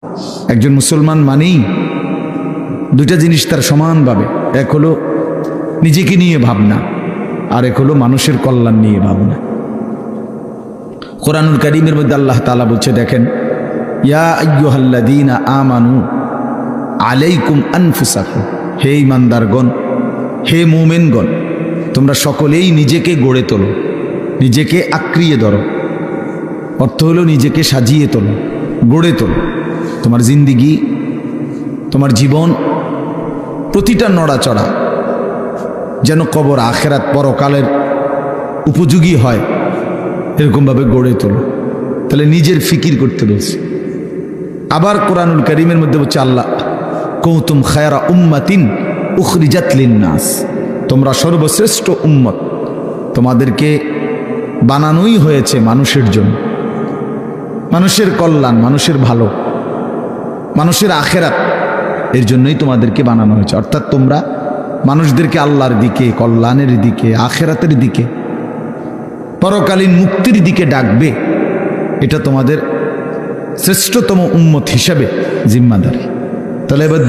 একজন মুসলমান মানেই দুইটা জিনিস তার সমানভাবে, এক হলো নিজেকে নিয়ে ভাবনা, আর এক হলো মানুষের কল্যাণ নিয়ে ভাবনা। কোরআনুল কারীমের মধ্যে আল্লাহ তাআলা বলছে, দেখেন, ইয়া আইয়ুহাল্লাযীনা আমানু আলাইকুম আনফুসাকুম, হে ঈমানদারগণ, হে মুমিনগণ, তোমরা সকলেই নিজেকে গড়ে তোলো, নিজেকে আঁকড়িয়ে ধরো। অর্থ হলো নিজেকে সাজিয়ে তোলো, গড়ে তোলো। তোমার জিন্দিগি, তোমার জীবন, প্রতিটা নড়াচড়া যেন কবর, আখেরাত, পরকালের উপযোগী হয়, এরকমভাবে গড়ে তোলো। তাহলে নিজের ফিকির করতে বলছে। আবার কোরআনুল কারীমের মধ্যে বলছে আল্লাহ, কুনতুম খায়রা উম্মাতিন উখরিজাত লিন্নাস, তোমরা সর্বশ্রেষ্ঠ উম্মত, তোমাদেরকে বানানোই হয়েছে মানুষের জন্য, মানুষের কল্যাণ, মানুষের ভালো, মানুষের আখেরাত, এর জন্যই তোমাদেরকে বানানো হয়েছে। অর্থাৎ তোমরা মানুষদেরকে আল্লাহর দিকে, কল্যাণের দিকে, আখেরাতের দিকে, পরকালীন মুক্তির দিকে ডাকবে। এটা তোমাদের শ্রেষ্ঠতম উম্মত হিসাবে জিম্মাদারি। তাহলে এবার